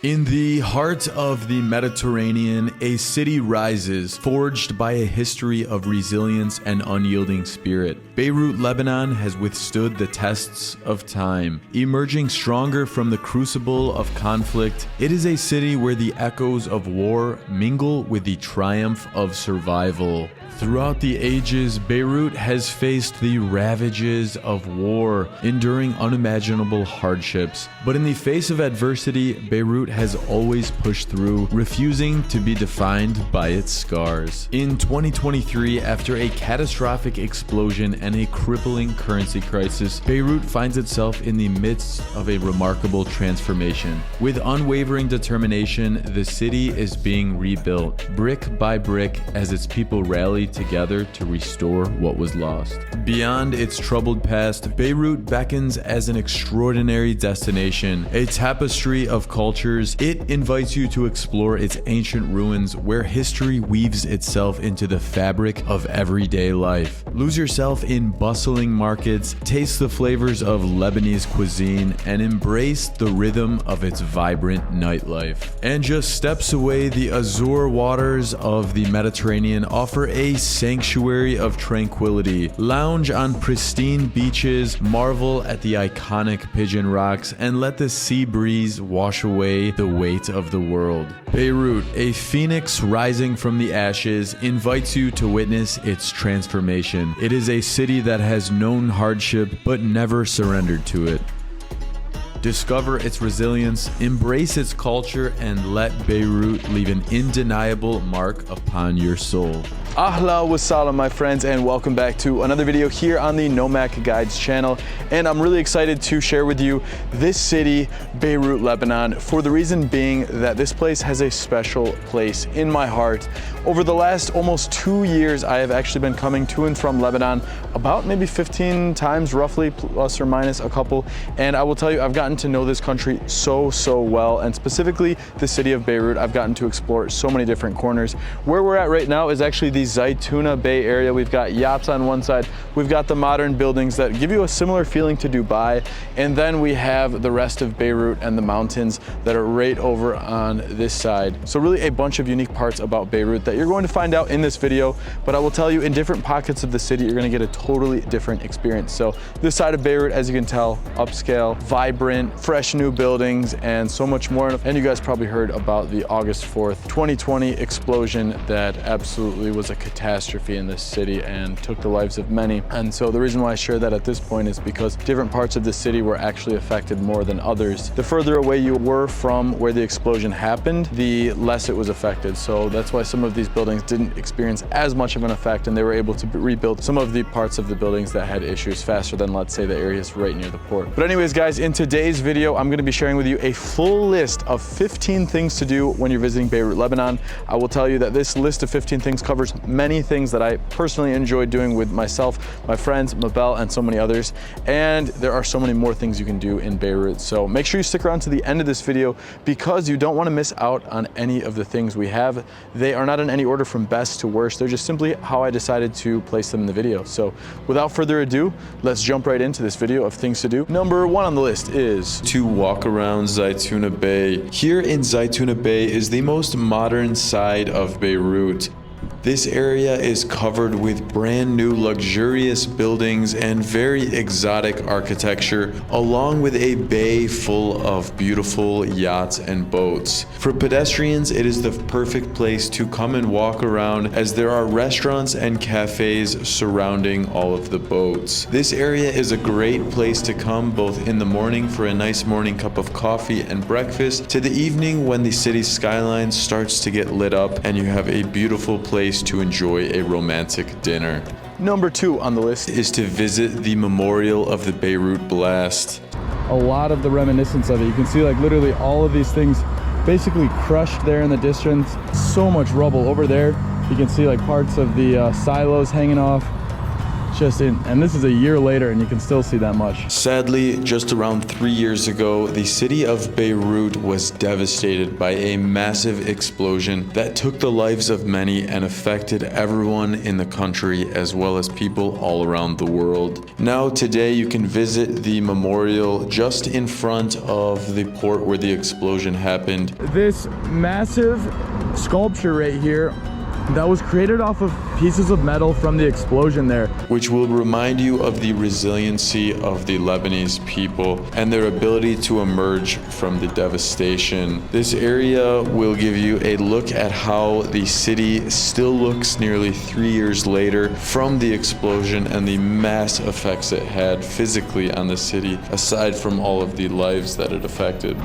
In the heart of the Mediterranean, a city rises, forged by a history of resilience and unyielding spirit. BEIRUT Lebanon has withstood the tests of time, emerging stronger from the crucible of conflict. It is a city where the echoes of war mingle with the triumph of survival. Throughout the ages, Beirut has faced the ravages of war, enduring unimaginable hardships. But in the face of adversity, Beirut has always pushed through, refusing to be defined by its scars. In 2023, after a catastrophic explosion and a crippling currency crisis, Beirut finds itself in the midst of a remarkable transformation. With unwavering determination, the city is being rebuilt, brick by brick, as its people rally together to restore what was lost. Beyond its troubled past, Beirut beckons as an extraordinary destination, a tapestry of cultures. It invites you to explore its ancient ruins where history weaves itself into the fabric of everyday life. Lose yourself in bustling markets, taste the flavors of Lebanese cuisine, and embrace the rhythm of its vibrant nightlife. And just steps away, the azure waters of the Mediterranean offer a sanctuary of tranquility. Lounge on pristine beaches, marvel at the iconic Pigeon rocks, and let the sea breeze wash away the weight of the world. Beirut, a phoenix rising from the ashes, invites you to witness its transformation. It is a city that has known hardship but never surrendered to it. Discover its resilience, embrace its culture, and let Beirut leave an undeniable mark upon your soul. Ahla wa salam, my friends, and welcome back to another video here on the Nomac Guides channel. And I'm really excited to share with you this city, Beirut, Lebanon, for the reason being that this place has a special place in my heart. Over the last almost 2 years, I have actually been coming to and from Lebanon about maybe 15 times, roughly, plus or minus a couple. And I will tell you, I've gotten to know this country so well, and specifically the city of Beirut. I've gotten to explore so many different corners. Where we're at right now is actually the Zaytuna Bay area. We've got yachts on one side, we've got the modern buildings that give you a similar feeling to Dubai, and then we have the rest of Beirut and the mountains that are right over on this side. So really a bunch of unique parts about Beirut that you're going to find out in this video, but I will tell you, in different pockets of the city, you're going to get a totally different experience. So this side of Beirut, as you can tell, upscale, vibrant, fresh new buildings, and so much more. And you guys probably heard about the August 4th, 2020 explosion that absolutely was a catastrophe in this city and took the lives of many. And so the reason why I share that at this point is because different parts of the city were actually affected more than others. The further away you were from where the explosion happened, the less it was affected. So that's why some of these buildings didn't experience as much of an effect, and they were able to rebuild some of the parts of the buildings that had issues faster than, let's say, the areas right near the port. But anyways, guys, in today's video, I'm going to be sharing with you a full list of 15 things to do when you're visiting Beirut, Lebanon. I will tell you that this list of 15 things covers many things that I personally enjoy doing with myself, my friends, Mabel, and so many others. And there are so many more things you can do in Beirut. So make sure you stick around to the end of this video because you don't want to miss out on any of the things we have. They are not in any order from best to worst. They're just simply how I decided to place them in the video. So without further ado, let's jump right into this video of things to do. Number 1 on the list is to walk around Zaytuna Bay. Here in Zaytuna Bay is the most modern side of Beirut. This area is covered with brand new luxurious buildings and very exotic architecture, along with a bay full of beautiful yachts and boats. For pedestrians, it is the perfect place to come and walk around, as there are restaurants and cafes surrounding all of the boats. This area is a great place to come both in the morning for a nice morning cup of coffee and breakfast, to the evening when the city skyline starts to get lit up and you have a beautiful place to enjoy a romantic dinner. Number 2 on the list is to visit the memorial of the Beirut blast. A lot of the reminiscence of it. You can see like literally all of these things basically crushed there in the distance. So much rubble over there. You can see like parts of the silos hanging off. just in, and this is a year later and you can still see that much. Sadly, just around 3 years ago, the city of Beirut was devastated by a massive explosion that took the lives of many and affected everyone in the country as well as people all around the world. Now today you can visit the memorial just in front of the port where the explosion happened. This massive sculpture right here that was created off of pieces of metal from the explosion there, which will remind you of the resiliency of the Lebanese people and their ability to emerge from the devastation. This area will give you a look at how the city still looks nearly 3 years later from the explosion and the mass effects it had physically on the city, aside from all of the lives that it affected.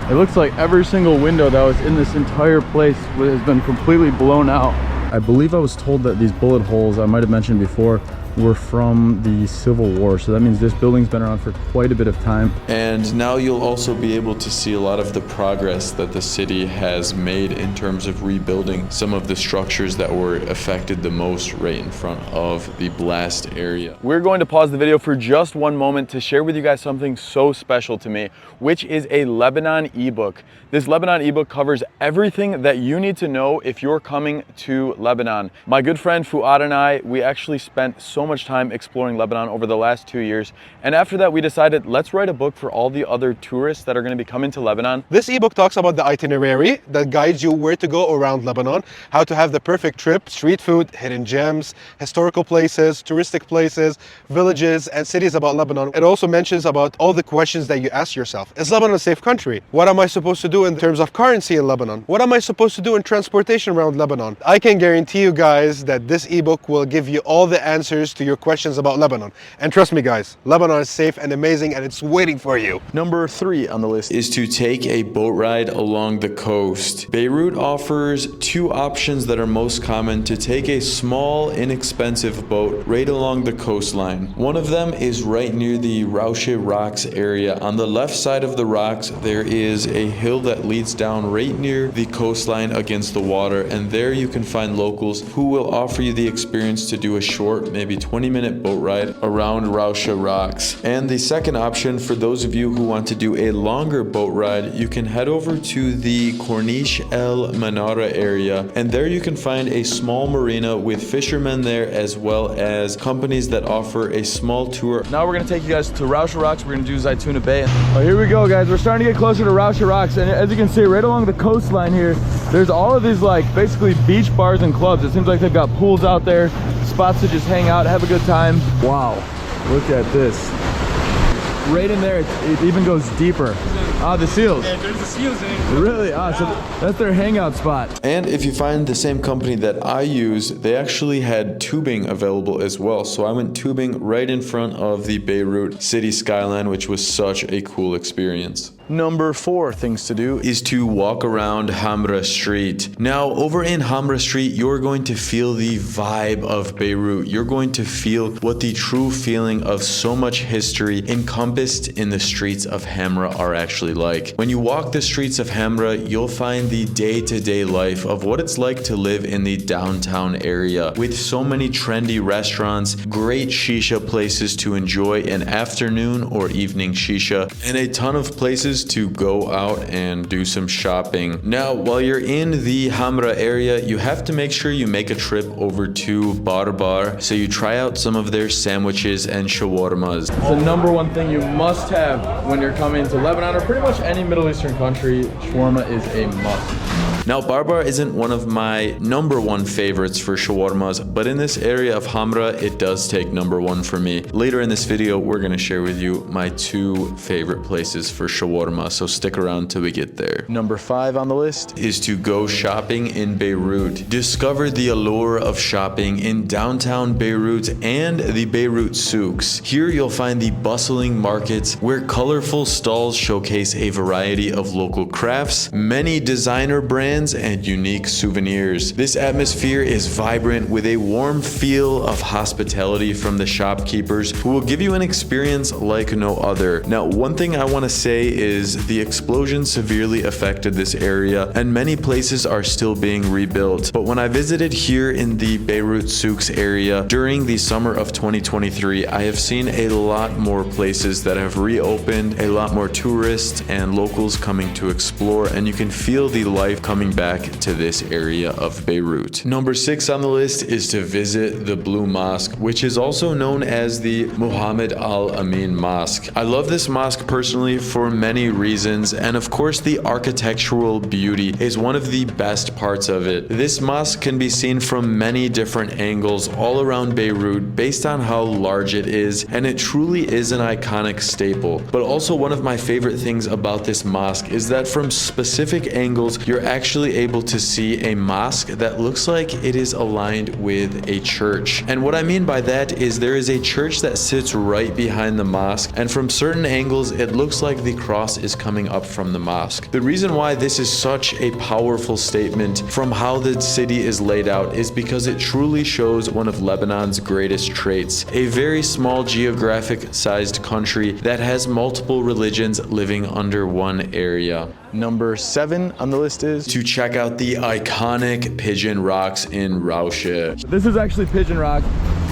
It looks like every single window that was in this entire place has been completely blown out. I believe I was told that these bullet holes, I might have mentioned before, were from the Civil War. So that means this building's been around for quite a bit of time. And now you'll also be able to see a lot of the progress that the city has made in terms of rebuilding some of the structures that were affected the most right in front of the blast area. We're going to pause the video for just one moment to share with you guys something so special to me, which is a Lebanon ebook. This Lebanon ebook covers everything that you need to know if you're coming to Lebanon. My good friend Fuad and I, we actually spent so much time exploring Lebanon over the last 2 years. And after that, we decided, let's write a book for all the other tourists that are going to be coming to Lebanon. This ebook talks about the itinerary that guides you where to go around Lebanon, how to have the perfect trip, street food, hidden gems, historical places, touristic places, villages, and cities about Lebanon. It also mentions about all the questions that you ask yourself. Is Lebanon a safe country? What am I supposed to do in terms of currency in Lebanon? What am I supposed to do in transportation around Lebanon? I can guarantee you guys that this ebook will give you all the answers to your questions about Lebanon. And trust me guys, Lebanon is safe and amazing and it's waiting for you. Number 3 on the list is to take a boat ride along the coast. Beirut offers 2 options that are most common to take a small, inexpensive boat right along the coastline. One of them is right near the RAOUCHE rocks area. On the left side of the rocks, there is a hill that leads down right near the coastline against the water, and there you can find locals who will offer you the experience to do a short, maybe 20-minute boat ride around RAOUCHE rocks. And the second option, for those of you who want to do a longer boat ride, you can head over to the CORNICHE MANARA area, and there you can find a small marina with fishermen there as well as companies that offer a small tour. Now we're going to take you guys to RAOUCHE rocks. We're going to do Zaytuna Bay. Oh, here we go guys, we're starting to get closer to RAOUCHE rocks, and as you can see right along the coastline here, there's all of these like basically beach bars and clubs. It seems like they've got pools out there, spots to just hang out, have a good time. Wow, look at this. Right in there, it even goes deeper. Ah, the seals. Yeah, there's the seals in it. Really? Ah, so that's their hangout spot. And if you find the same company that I use, they actually had tubing available as well. So I went tubing right in front of the Beirut city skyline, which was such a cool experience. Number 4 things to do is to walk around HAMRA Street. Now, over in HAMRA Street, you're going to feel the vibe of Beirut. You're going to feel what the true feeling of so much history encompassed in the streets of HAMRA are actually like. When you walk the streets of HAMRA, you'll find the day-to-day life of what it's like to live in the downtown area, with so many trendy restaurants, great shisha places to enjoy an afternoon or evening shisha, and a ton of places to go out and do some shopping. Now, while you're in the HAMRA area, you have to make sure you make a trip over to Barbar so you try out some of their sandwiches and shawarmas. It's the number 1 thing you must have when you're coming to Lebanon or pretty much any Middle Eastern country. Shawarma is a must. Now, Barbar isn't one of my number 1 favorites for shawarmas, but in this area of HAMRA, it does take number 1 for me. Later in this video, we're going to share with you my 2 favorite places for shawarma, so stick around till we get there. Number 5 on the list is to go shopping in Beirut. Discover the allure of shopping in downtown Beirut and the Beirut SOUKS. Here you'll find the bustling markets where colorful stalls showcase a variety of local crafts, many designer brands, and unique souvenirs. This atmosphere is vibrant with a warm feel of hospitality from the shopkeepers who will give you an experience like no other. Now, one thing I want to say is the explosion severely affected this area and many places are still being rebuilt. But when I visited here in the Beirut SOUKS area during the summer of 2023, I have seen a lot more places that have reopened, a lot more tourists and locals coming to explore, and you can feel the life coming back to this area of Beirut. Number 6 on the list is to visit the Blue Mosque, which is also known as the Mohammed Al-Amin Mosque. I love this mosque personally for many reasons, and of course the architectural beauty is one of the best parts of it. This mosque can be seen from many different angles all around Beirut based on how large it is, and it truly is an iconic staple. But also one of my favorite things about this mosque is that from specific angles you're actually able to see a mosque that looks like it is aligned with a church. And what I mean by that is there is a church that sits right behind the mosque, and from certain angles it looks like the cross is coming up from the mosque. The reason why this is such a powerful statement from how the city is laid out is because it truly shows one of Lebanon's greatest traits, a very small geographic sized country that has multiple religions living under one area. Number 7 on the list is to check out the iconic Pigeon Rocks in RAOUCHE. This is actually Pigeon Rock,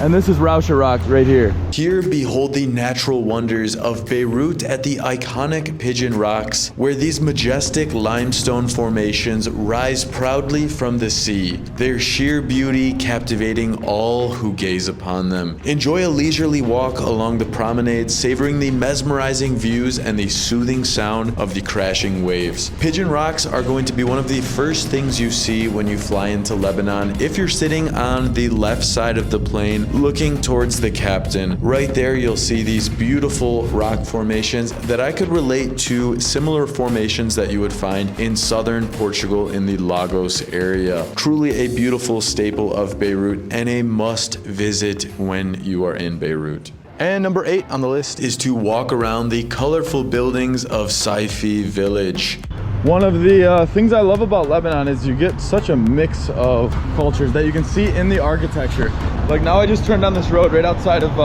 and this is RAOUCHE Rock right here. Here, behold the natural wonders of Beirut at the iconic Pigeon Rocks, where these majestic limestone formations rise proudly from the sea, their sheer beauty captivating all who gaze upon them. Enjoy a leisurely walk along the promenade, savoring the mesmerizing views and the soothing sound of the crashing waves. Pigeon Rocks are going to be one of the first things you see when you fly into Lebanon if you're sitting on the left side of the plane looking towards the captain. Right there you'll see these beautiful rock formations that I could relate to similar formations that you would find in southern Portugal in the Lagos area. Truly a beautiful staple of Beirut and a must visit when you are in Beirut. And number 8 on the list is to walk around the colorful buildings of SAIFI village. One of the things I love about Lebanon is you get such a mix of cultures that you can see in the architecture. Like now I just turned down this road right outside of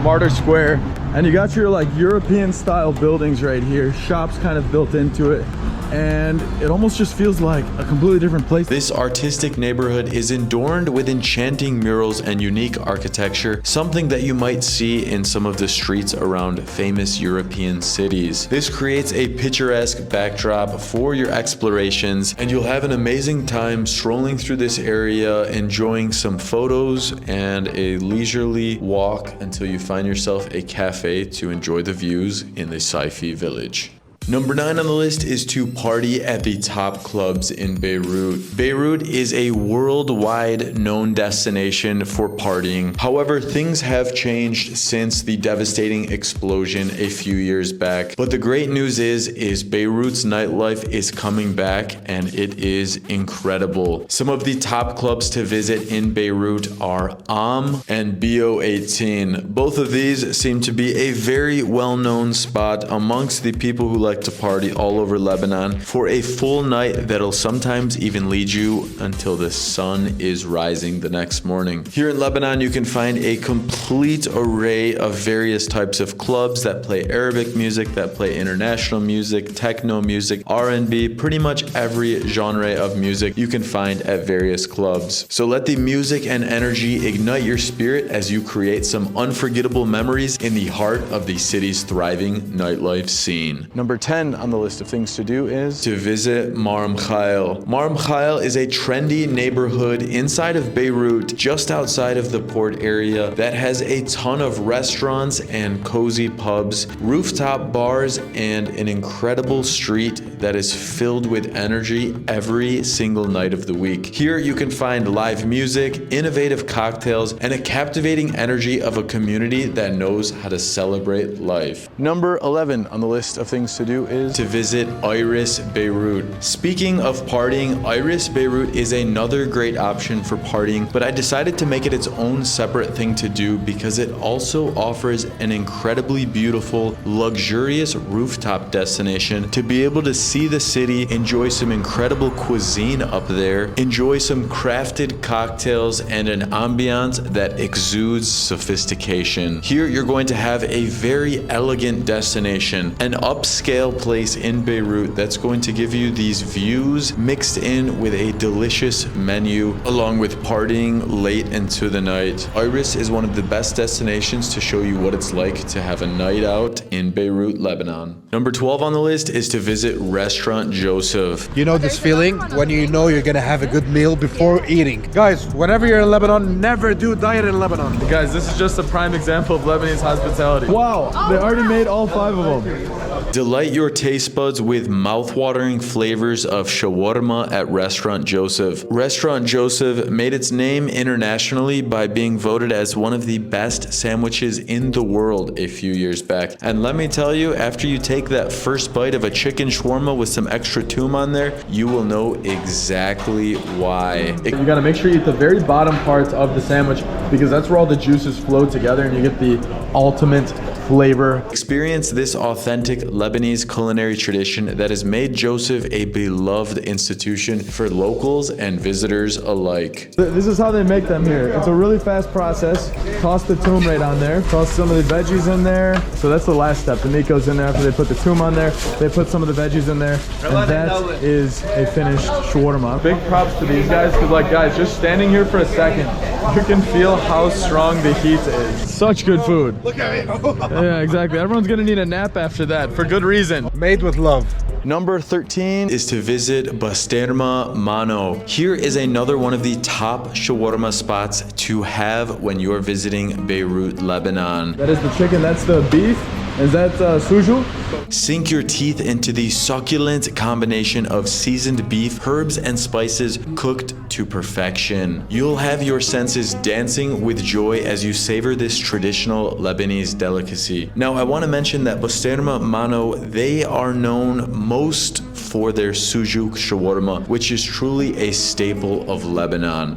Martyr Square, and you got your like European style buildings right here, shops kind of built into it, and it almost just feels like a completely different place. This artistic neighborhood is adorned with enchanting murals and unique architecture, something that you might see in some of the streets around famous European cities. This creates a picturesque backdrop for your explorations, and you'll have an amazing time strolling through this area, enjoying some photos and a leisurely walk until you find yourself a cafe to enjoy the views in the SAIFI village. Number 9 on the list is to party at the top clubs in Beirut. Beirut is a worldwide known destination for partying. However, things have changed since the devastating explosion a few years back. But the great news is Beirut's nightlife is coming back, and it is incredible. Some of the top clubs to visit in Beirut are and BO18. Both of these seem to be a very well-known spot amongst the people who like to party all over Lebanon for a full night that'll sometimes even lead you until the sun is rising the next morning. Here in Lebanon, you can find a complete array of various types of clubs that play Arabic music, that play international music, techno music, R&B, pretty much every genre of music you can find at various clubs. So let the music and energy ignite your spirit as you create some unforgettable memories in the heart of the city's thriving nightlife scene. Number 10 on the list of things to do is to visit MIKHAEL. MIKHAEL is a trendy neighborhood inside of Beirut, just outside of the port area, that has a ton of restaurants and cozy pubs, rooftop bars, and an incredible street that is filled with energy every single night of the week. Here you can find live music, innovative cocktails, and a captivating energy of a community that knows how to celebrate life. Number 11 on the list of things to do is to visit Iris Beirut. Speaking of partying, Iris Beirut is another great option for partying, but I decided to make it its own separate thing to do because it also offers an incredibly beautiful, luxurious rooftop destination to be able to see the city, enjoy some incredible cuisine up there, enjoy some crafted cocktails, and an ambiance that exudes sophistication. Here you're going to have a very elegant destination, an upscale upscale place in Beirut that's going to give you these views mixed in with a delicious menu, along with partying late into the night. Iris is one of the best destinations to show you what it's like to have a night out in Beirut, Lebanon. Number 12 on the list is to visit Restaurant Joseph. You know this feeling when you know you're gonna have a good meal before eating. Guys, whenever you're in Lebanon, never do diet in Lebanon. Guys, this is just a prime example of Lebanese hospitality. Wow, they already made all 5 of them. Delight your taste buds with mouth-watering flavors of shawarma at Restaurant Joseph. Restaurant Joseph made its name internationally by being voted as one of the best sandwiches in the world a few years back. And let me tell you, after you take that first bite of a chicken shawarma with some extra toom on there, you will know exactly why. You gotta make sure you eat the very bottom parts of the sandwich because that's where all the juices flow together and you get the ultimate flavor. Experience this authentic Lebanese culinary tradition that has made Joseph a beloved institution for locals and visitors alike. This is how they make them here. It's a really fast process. Toss the toom right on there. Toss some of the veggies in there. So that's the last step. The meat goes in there after they put the toom on there. They put some of the veggies in there. And that is a finished shawarma. Big props to these guys because, like, guys, just standing here for a second, you can feel how strong the heat is. Such good food. Look at me. Yeah, exactly. Everyone's gonna need a nap after that for good reason. Made with love. Number 13 is to visit BASTERMA MANO. Here is another one of the top shawarma spots to have when you're visiting Beirut, Lebanon. That is the chicken, that's the beef. Is that suju? Sink your teeth into the succulent combination of seasoned beef, herbs, and spices cooked to perfection. You'll have your senses dancing with joy as you savor this traditional Lebanese delicacy. Now, I want to mention that BASTERMA MANO, they are known most for their sujuk shawarma, which is truly a staple of Lebanon.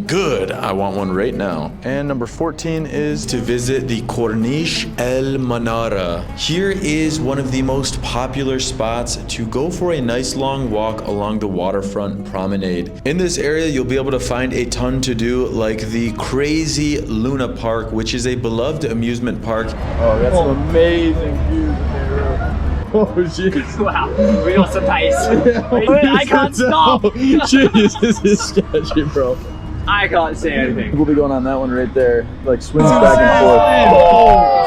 Good. I want one right now. And number 14 is to visit the Corniche MANARA. Here is one of the most popular spots to go for a nice long walk along the waterfront promenade. In this area, you'll be able to find a ton to do, like the crazy Luna Park, which is a beloved amusement park. oh, that's some amazing views in there. Oh, jeez. Wow, real surprise. I can't stop. Jeez, this is sketchy, bro. I can't say anything. We'll be going on that one right there. Like swings back and forth.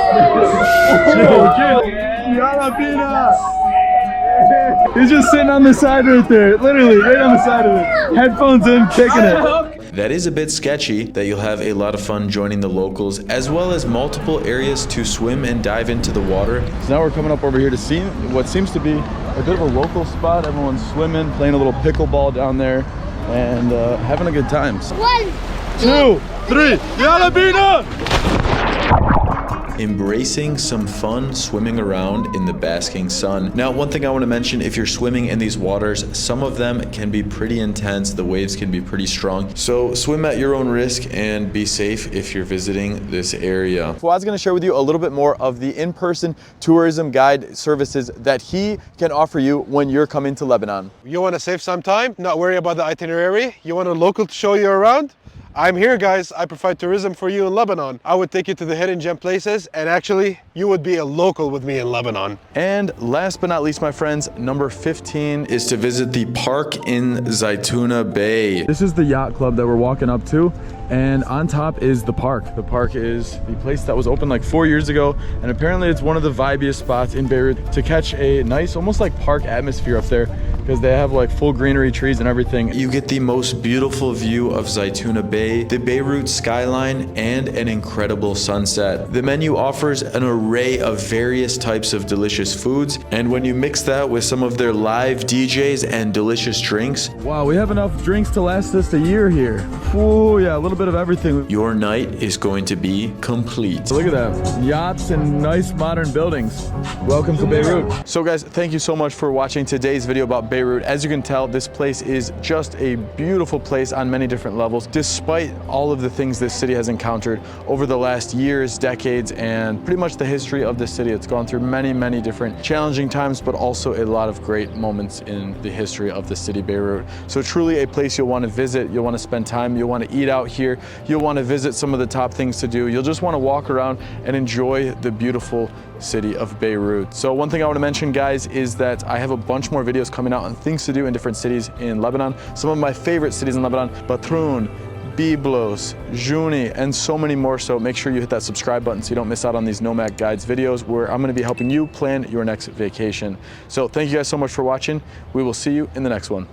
He's just sitting on the side right there. Literally, right on the side of it. Headphones in, kicking it. That is a bit sketchy, that you'll have a lot of fun joining the locals, as well as multiple areas to swim and dive into the water. So now we're coming up over here to see what seems to be a bit of a local spot. Everyone's swimming, playing a little pickleball down there, and having a good time. 1, 2, 3, Yalla Bina! Embracing some fun swimming around in the basking sun. Now, one thing I want to mention, if you're swimming in these waters, some of them can be pretty intense. The waves can be pretty strong. So swim at your own risk and be safe if you're visiting this area. Fuad's going to share with you a little bit more of the in-person tourism guide services that he can offer you when you're coming to Lebanon. You want to save some time, not worry about the itinerary? You want a local to show you around? I'm here, guys. I provide tourism for you in Lebanon. I would take you to the hidden gem places, and actually, you would be a local with me in Lebanon. And last but not least, my friends, number 15 is to visit the park in Zaytuna Bay. This is the yacht club that we're walking up to, and on top is the park. The park is the place that was opened like 4 years ago, and apparently it's one of the vibiest spots in Beirut to catch a nice, almost like park atmosphere up there, because they have like full greenery, trees and everything. You get the most beautiful view of Zaytuna Bay, the Beirut skyline, and an incredible sunset. The menu offers an array of various types of delicious foods, and when you mix that with some of their live DJs and delicious drinks, wow, we have enough drinks to last us a year here. Oh yeah, a little bit of everything. Your night is going to be complete. Look at that, yachts and nice modern buildings. Welcome to Beirut. So guys, thank you so much for watching today's video about Beirut. As you can tell, this place is just a beautiful place on many different levels, despite all of the things this city has encountered over the last years, decades, and pretty much the history of this city. It's gone through many, many different challenging times, but also a lot of great moments in the history of the city, Beirut. So truly a place you'll want to visit, you'll want to spend time, you'll want to eat out here, you'll want to visit some of the top things to do. You'll just want to walk around and enjoy the beautiful city of Beirut. So one thing I want to mention, guys, is that I have a bunch more videos coming out on things to do in different cities in Lebanon. Some of my favorite cities in Lebanon, Batroun, Byblos, Jounieh, and so many more. So make sure you hit that subscribe button so you don't miss out on these Nomac Guides videos where I'm going to be helping you plan your next vacation. So thank you guys so much for watching. We will see you in the next one.